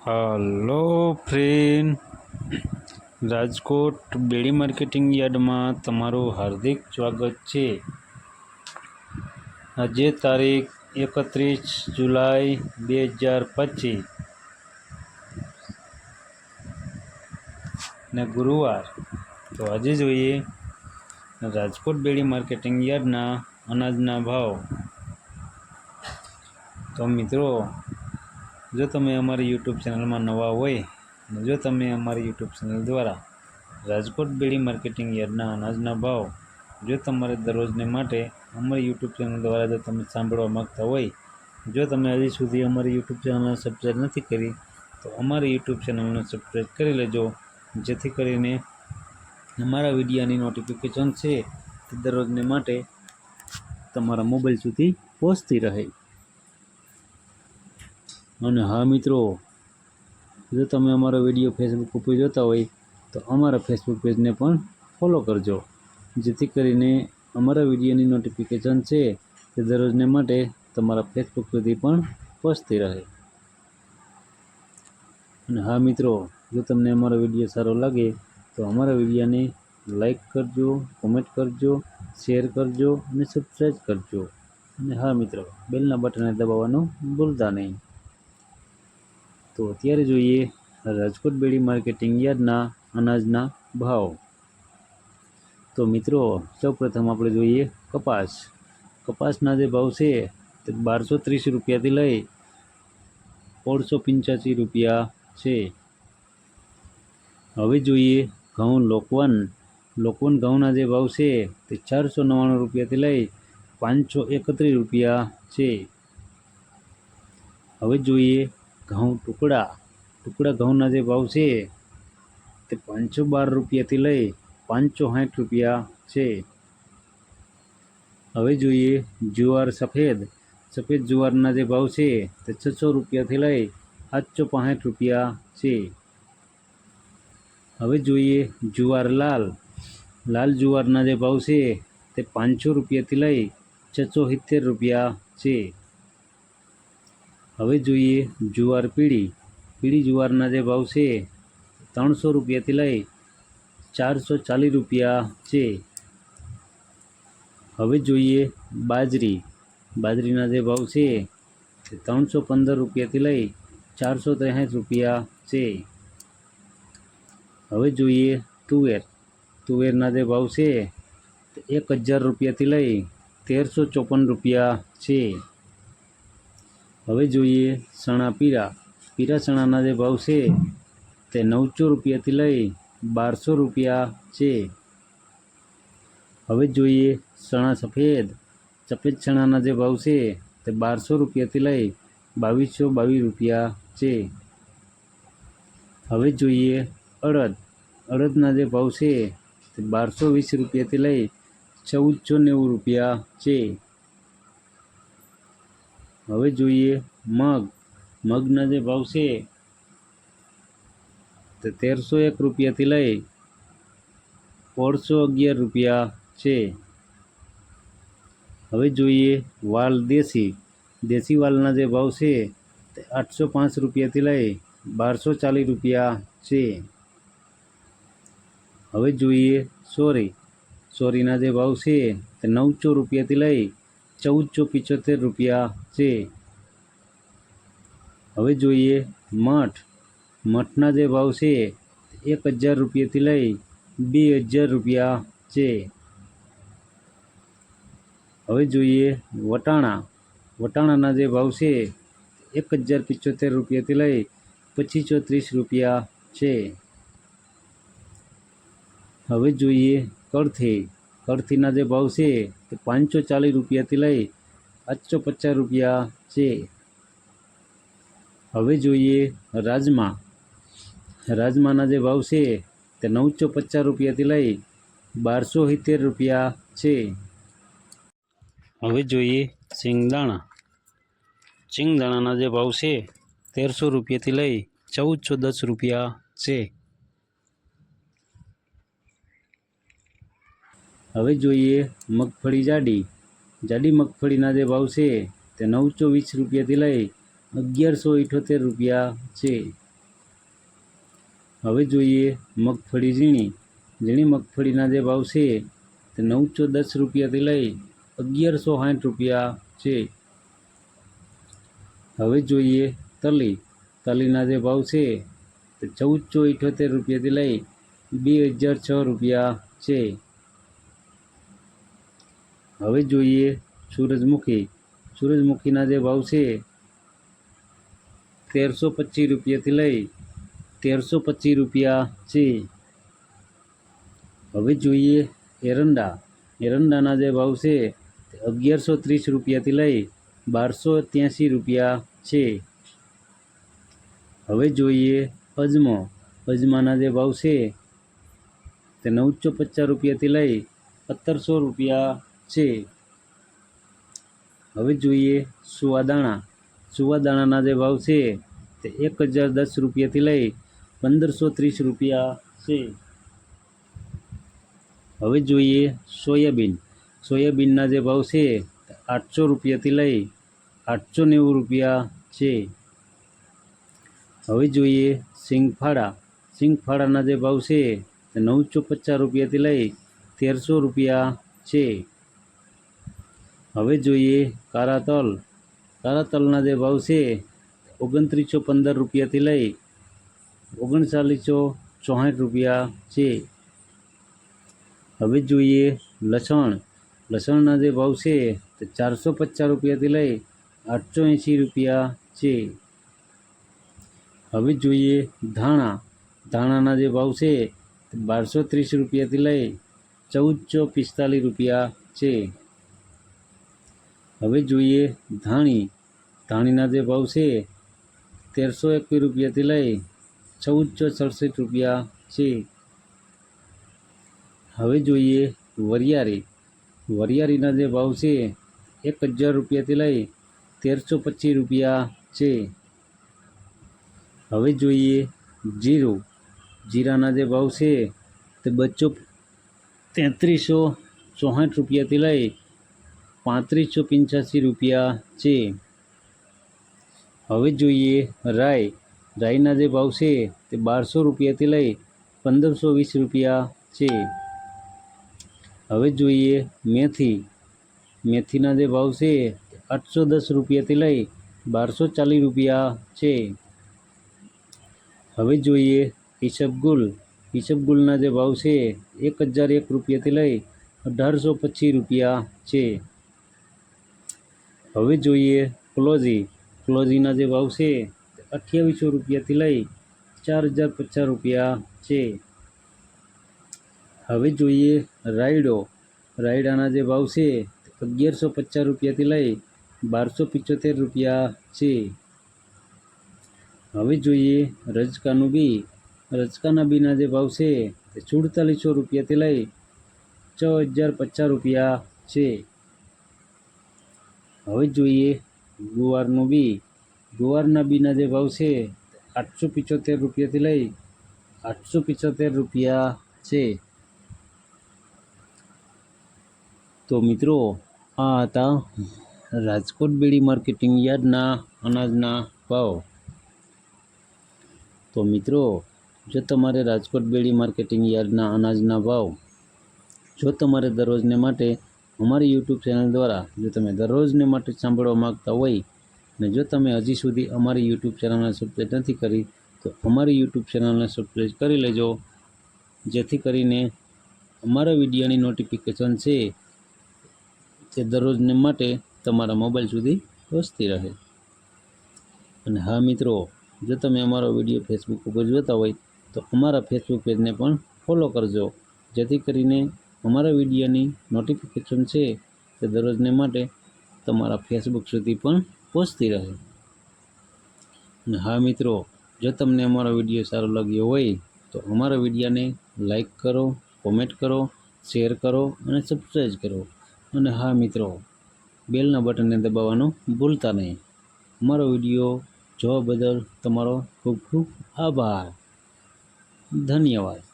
Hello friend, Rajkot બેડી marketing યાર્ડમાં તમારું હાર્દિક સ્વાગત છે. આજે તારીખ 31 જુલાઈ 2025 ને ગુરુવાર. તો આજે જોઈએ રાજકોટ બેડી માર્કેટિંગ યાર્ડના અનાજના ભાવ. તો મિત્રો, જો તમે અમારી યુટ્યુબ ચેનલમાં નવા હોય અને જો તમે અમારી યુટ્યુબ ચેનલ દ્વારા રાજકોટ બેડી માર્કેટિંગ યાર્ડના અનાજના ભાવ જો તમારે દરરોજને માટે અમારી યુટ્યુબ ચેનલ દ્વારા જો તમે સાંભળવા માગતા હોય, જો તમે હજી સુધી અમારી યુટ્યુબ ચેનલને સબસ્ક્રાઈબ નથી કરી તો અમારી યુટ્યુબ ચેનલને સબસ્ક્રાઈબ કરી લેજો, જેથી કરીને અમારા વિડીયોની નોટિફિકેશન છે તે દરરોજને માટે તમારા મોબાઈલ સુધી પહોંચતી રહે. અને હા મિત્રો, જો તમે અમારો વિડીયો ફેસબુક ઉપર જોતા હોય તો અમારા ફેસબુક પેજને પણ ફોલો કરજો, જેથી કરીને અમારા વિડીયોની નોટિફિકેશન છે તે દરરોજને માટે તમારા ફેસબુક સુધી પણ પહોંચતી રહે. અને હા મિત્રો, જો તમને અમારો વિડીયો સારો લાગે તો અમારા વિડીયોને લાઈક કરજો, કોમેન્ટ કરજો, શેર કરજો અને સબસ્ક્રાઈબ કરજો. અને હા મિત્રો, બેલના બટનને દબાવવાનું ભૂલતા નહીં. તો અત્યારે જોઈએ રાજકોટ બેડી માર્કેટિંગ યાર્ડના અનાજના ભાવ. તો મિત્રો, સૌપ્રથમ આપણે જોઈએ કપાસ. કપાસના જે ભાવ છે તે 1230 રૂપિયાથી લઈ 1685 રૂપિયા છે. હવે જોઈએ ઘઉં લોકવન. લોકવન ઘઉંના જે ભાવ છે તે 499 રૂપિયાથી લઈ 531 રૂપિયા છે. હવે જોઈએ ઘઉં ટુકડા. ટુકડા ઘઉંના જે ભાવ છે તે 512 રૂપિયાથી લઈ 560 રૂપિયા છે. હવે જોઈએ જુવાર સફેદ. સફેદ જુવારના જે ભાવ છે તે 600 રૂપિયાથી લઈ 765 રૂપિયા છે. હવે જોઈએ જુવાર લાલ. લાલ જુવારના જે ભાવ છે તે 500 રૂપિયાથી લઈ 670 રૂપિયા છે. હવે જોઈએ જુવાર પીળી. પીળી જુવારના જે ભાવ છે 300 રૂપિયાથી લઈ 440 રૂપિયા છે. હવે જોઈએ બાજરી. બાજરીના જે ભાવ છે તે 315 રૂપિયાથી લઈ 463 રૂપિયા છે. હવે જોઈએ તુવેર. તુવેરના જે ભાવ છે તે 1000 રૂપિયાથી લઈ 1354 રૂપિયા છે. હવે જોઈએ ચણા પીળા. પીળા ચણાના જે ભાવ છે તે 900 રૂપિયાથી લઈ 1200 રૂપિયા છે. હવે જોઈએ ચણા સફેદ. સફેદ ચણાના જે ભાવ છે તે 1200 રૂપિયાથી લઈ 2222 રૂપિયા છે. હવે જોઈએ અડદ. અડદના જે ભાવ છે તે 1220 રૂપિયાથી લઈ 1490 રૂપિયા છે. હવે જોઈએ મગ. મગના જે ભાવ છે તે 1301 રૂપિયાથી લઈ 1611 રૂપિયા છે. હવે જોઈએ વાલ દેશી. દેશી વાલના જે ભાવ છે તે 805 રૂપિયાથી લઈ 1240 રૂપિયા છે. હવે જોઈએ સોરી. સોરીના જે ભાવ છે તે 900 રૂપિયાથી લઈ 1475 રૂપિયા છે. હવે જોઈએ મઠ. મઠના જે ભાવ છે તે 1000 રૂપિયાથી લઈ 2000 રૂપિયા છે. હવે જોઈએ વટાણા. વટાણાના જે ભાવ છે તે 1075 રૂપિયાથી લઈ 2530 રૂપિયા છે. હવે જોઈએ કળથી. કળથીના જે ભાવ છે તે 540 રૂપિયાથી લઈ 850 રૂપિયા છે. હવે જોઈએ રાજમા. રાજમાના જે ભાવ છે તે 950 રૂપિયાથી લઈ 1270 રૂપિયા છે. હવે જોઈએ સિંગદાણા. સિંગદાણાના જે ભાવ છે 1300 રૂપિયાથી લઈ 1410 રૂપિયા છે. હવે જોઈએ મગફળી જાડી. જાડી મગફળીના જે ભાવ છે તે 920 રૂપિયાથી લઈ 1178 રૂપિયા છે. હવે જોઈએ મગફળી ઝીણી. ઝીણી મગફળીના જે ભાવ છે તે 910 રૂપિયાથી લઈ 1160 રૂપિયા છે. હવે જોઈએ તલી. તલીના જે ભાવ છે તે 1478 રૂપિયાથી લઈ 2006 રૂપિયા છે. હવે જોઈએ સૂરજમુખી. સૂરજમુખીના જે ભાવ છે 1325 રૂપિયાથી લઈ 1325 રૂપિયા છે. હવે જોઈએ એરંડા. એરંડાના જે ભાવ છે તે 1130 રૂપિયાથી લઈ 1283 રૂપિયા છે. હવે જોઈએ અજમો. અજમાના જે ભાવ છે તે 950 રૂપિયાથી લઈ 1700 રૂપિયા છે. હવે જોઈએ સુવાદાણા. સુવાદાણાના જે ભાવ છે તે 1010 રૂપિયાથી લઈ 1530 રૂપિયા છે. હવે જોઈએ સોયાબીન. સોયાબીનના જે ભાવ છે તે 800 રૂપિયાથી લઈ 890 રૂપિયા છે. હવે જોઈએ સિંગફાડા. સિંગફાડાના જે ભાવ છે તે 950 રૂપિયાથી લઈ 1300 રૂપિયા છે. હવે જોઈએ કાળા તલ. કાળા તલના જે ભાવ છે 2915 રૂપિયાથી લઈ 3964 રૂપિયા છે. હવે જોઈએ લસણ. લસણના જે ભાવ છે તે 450 રૂપિયાથી લઈ 880 રૂપિયા છે. હવે જોઈએ ધાણા. ધાણાના જે ભાવ છે તે 1230 રૂપિયાથી લઈ 1445 રૂપિયા છે. હવે જોઈએ ધાણી. ધાણીના જે ભાવ છે 1321 રૂપિયાથી લઈ 1467 રૂપિયા છે. હવે જોઈએ વરિયાળી. વરિયાળીના જે ભાવ છે 1000 રૂપિયાથી લઈ 1325 રૂપિયા છે. હવે જોઈએ જીરું. જીરાના જે ભાવ છે તે 3364 રૂપિયાથી લઈ 3585 રૂપિયા છે. હવે જોઈએ રાઈ. રાઈના જે ભાવ છે તે 1200 રૂપિયાથી લઈ 1520 રૂપિયા છે. હવે જોઈએ મેથી. મેથીના જે ભાવ છે તે 810 રૂપિયાથી લઈ 1240 રૂપિયા છે. હવે જોઈએ ઈસબગુલ. ઈસબગુલના જે ભાવ છે 1001 રૂપિયાથી લઈ 1825 રૂપિયા છે. હવે જોઈએ ક્લોઝી. ક્લોઝીના જે ભાવ છે તે 2800 રૂપિયાથી લઈ 4050 રૂપિયા છે. હવે જોઈએ રાયડો. રાયડાના જે ભાવ છે તે 1150 રૂપિયાથી લઈ 1275 રૂપિયા છે. હવે જોઈએ રજકાનું બી. રજકાના બીના જે ભાવ છે તે 4700 રૂપિયાથી લઈ 6050 રૂપિયા છે. હવે જોઈએ ગુવારનું બી. ગુવારના બીના જે ભાવ છે તે 875 રૂપિયાથી લઈ 875 રૂપિયા છે. તો મિત્રો આ હતા રાજકોટ બેડી માર્કેટિંગ યાર્ડના અનાજના ભાવ. તો મિત્રો જો તમારે રાજકોટ બેડી માર્કેટિંગ યાર્ડના અનાજના ભાવ જો તમારે દરરોજને માટે અમારી યુટ્યુબ ચેનલ દ્વારા જો તમે દરરોજને માટે સાંભળવા માગતા હોય અને જો તમે હજી સુધી અમારી યુટ્યુબ ચેનલને સબસ્ક્રાઈબ નથી કરી તો અમારી યુટ્યુબ ચેનલને સબસ્ક્રાઈબ કરી લેજો, જેથી કરીને અમારા વિડીયોની નોટિફિકેશન છે તે દરરોજને માટે તમારા મોબાઈલ સુધી પહોંચતી રહે. અને હા મિત્રો, જો તમે અમારો વિડીયો ફેસબુક ઉપર જોતા હોય તો અમારા ફેસબુક પેજને પણ ફોલો કરજો, જેથી કરીને અમારા વિડીયોની નોટિફિકેશન છે તે દરરોજને માટે તમારા ફેસબુક સુધી પણ પહોંચતી રહે. અને હા મિત્રો, જો તમને અમારો વિડીયો સારો લાગ્યો હોય તો અમારા વિડીયોને લાઈક કરો, કોમેન્ટ કરો, શેર કરો અને સબસ્ક્રાઈબ કરો. અને હા મિત્રો, બેલના બટનને દબાવવાનું ભૂલતા નહીં. અમારો વિડીયો જોવા બદલ તમારો ખૂબ ખૂબ આભાર. ધન્યવાદ.